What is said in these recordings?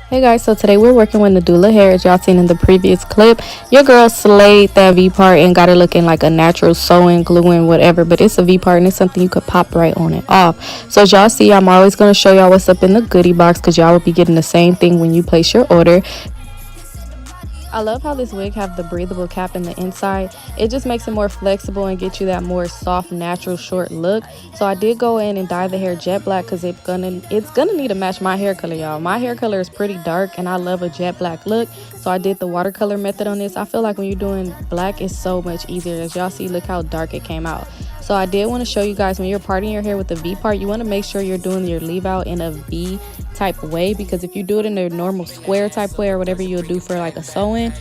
Hey guys, so today we're working with Nadula Hair. As y'all seen in the previous clip, your girl slayed that V part and got it looking like a natural sewing, gluing, whatever. But it's a V part and it's something you could pop right on and off. So as y'all see, I'm always going to show y'all what's up in the goodie box because y'all will be getting the same thing when you place your order. I love how this wig have the breathable cap in the inside. It just makes it more flexible and get you that more soft, natural, short look. So I did go in and dye the hair jet black because it's gonna need to match my hair color, y'all. My hair color is pretty dark and I love a jet black look. So I did the watercolor method on this. I feel like when you're doing black, it's so much easier. As y'all see, look how dark it came out. So I did want to show you guys, when you're parting your hair with the V part, you want to make sure you're doing your leave out in a V type way, because if you do it in a normal square type way or whatever you'll do for like a sew-in,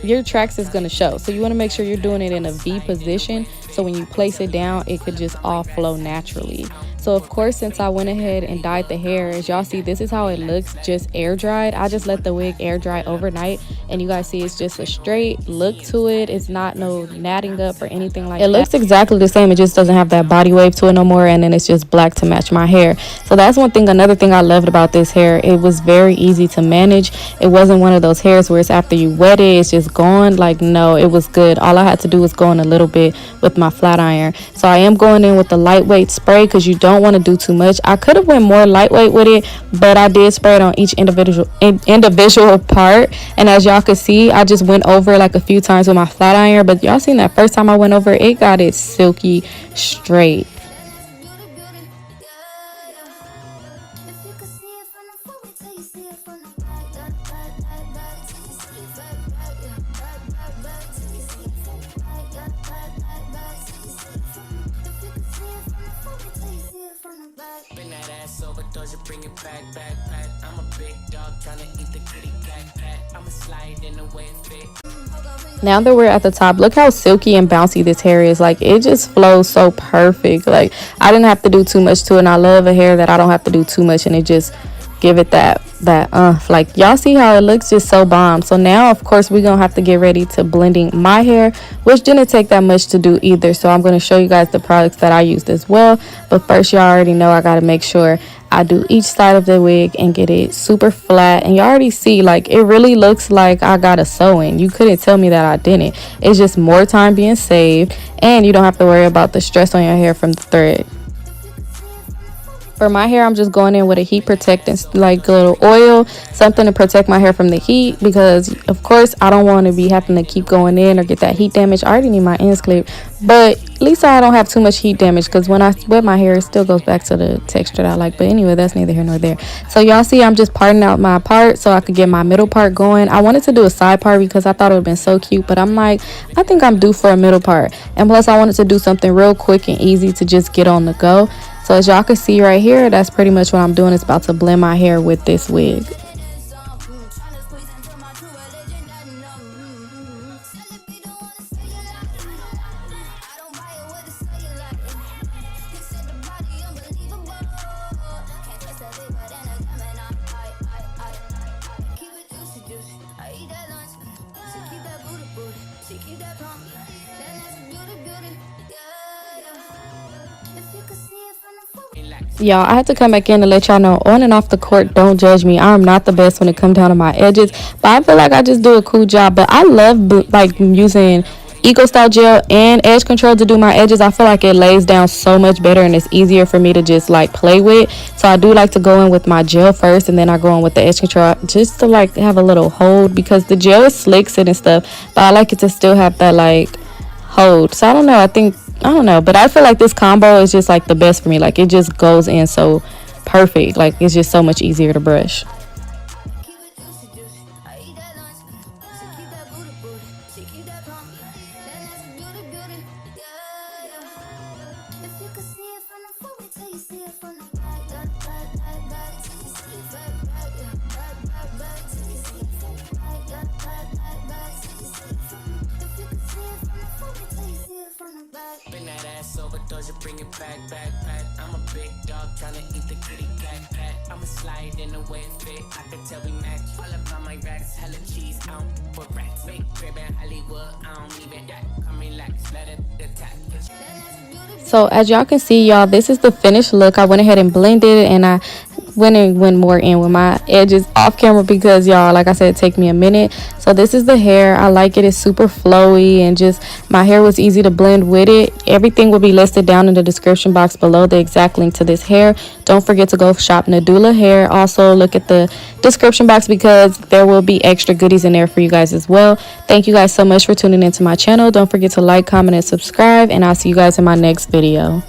your tracks is going to show. So you want to make sure you're doing it in a V position, so when you place it down, it could just all flow naturally. So of course, since I went ahead and dyed the hair, as y'all see, this is how it looks just air dried. I just let the wig air dry overnight, and you guys see it's just a straight look to it. It's not no natting up or anything like that. It looks exactly the same. It just doesn't have that body wave to it no more, and then it's just black to match my hair. So that's one thing. Another thing I loved about this hair, it was very easy to manage. It wasn't one of those hairs where it's after you wet it, it's just gone. Like, no, it was good. All I had to do was go in a little bit with my flat iron. So I am going in with the lightweight spray because you don't want to do too much. I could have went more lightweight with it, but I did spray it on each individual part. And as y'all can see, I just went over like a few times with my flat iron, but y'all seen that first time I went over it got it silky straight. Bring it back, I'm a big dog trying to eat the kitty cat. I'm a slide in the way it fit. Now that we're at the top, look how silky and bouncy this hair is. Like, it just flows so perfect. Like, I didn't have to do too much to it, and I love a hair that I don't have to do too much and it just give it that like, y'all see how it looks just so bomb. So now of course we're gonna have to get ready to blending my hair, which didn't take that much to do either. So I'm going to show you guys the products that I used as well, but first, y'all already know I got to make sure I do each side of the wig and get it super flat. And you already see, like, it really looks like I got a sew-in. You couldn't tell me that I didn't. It's just more time being saved, and you don't have to worry about the stress on your hair from the thread. For my hair, I'm just going in with a heat protectant, like a little oil, something to protect my hair from the heat, because of course I don't want to be having to keep going in or get that heat damage. I already need my ends clipped, but at least I don't have too much heat damage, because when I wet my hair, it still goes back to the texture that I like. But anyway, that's neither here nor there. So y'all see, I'm just parting out my part so I could get my middle part going. I wanted to do a side part because I thought it would have been so cute, but I'm like, I think I'm due for a middle part. And plus, I wanted to do something real quick and easy to just get on the go. So as y'all can see right here, that's pretty much what I'm doing. It's about to blend my hair with this wig. Y'all, I had to come back in to let y'all know, on and off the court, don't judge me. I'm not the best when it comes down to my edges, but I feel like I just do a cool job. But I love like using Eco Style gel and edge control to do my edges. I feel like it lays down so much better and it's easier for me to just like play with. So I do like to go in with my gel first, and then I go in with the edge control just to like have a little hold, because the gel slicks it and stuff, but I like it to still have that like hold. So I don't know, I don't know, but I feel like this combo is just like the best for me. Like, it just goes in so perfect. Like, it's just so much easier to brush. Bring that ass over, doja, bring it back. I'm a big dog trying to eat the kitty cat. I'm a slide in the way it fit. I can tell we match. All up on my racks, hella cheese. I don't put racks. Big crib in Hollywood. I don't even that. Come relax, let it attack. So as y'all can see, y'all, this is the finished look. I went ahead and blended it, and I went more in with my edges off camera because y'all, like I said, it take me a minute. So this is the hair. I like it. It's super flowy and just my hair was easy to blend with it. Everything will be listed down in the description box below, the exact link to this hair. Don't forget to go shop Nadula Hair. Also look at the description box because there will be extra goodies in there for you guys as well. Thank you guys so much for tuning into my channel. Don't forget to like, comment, and subscribe, and I'll see you guys in my next video.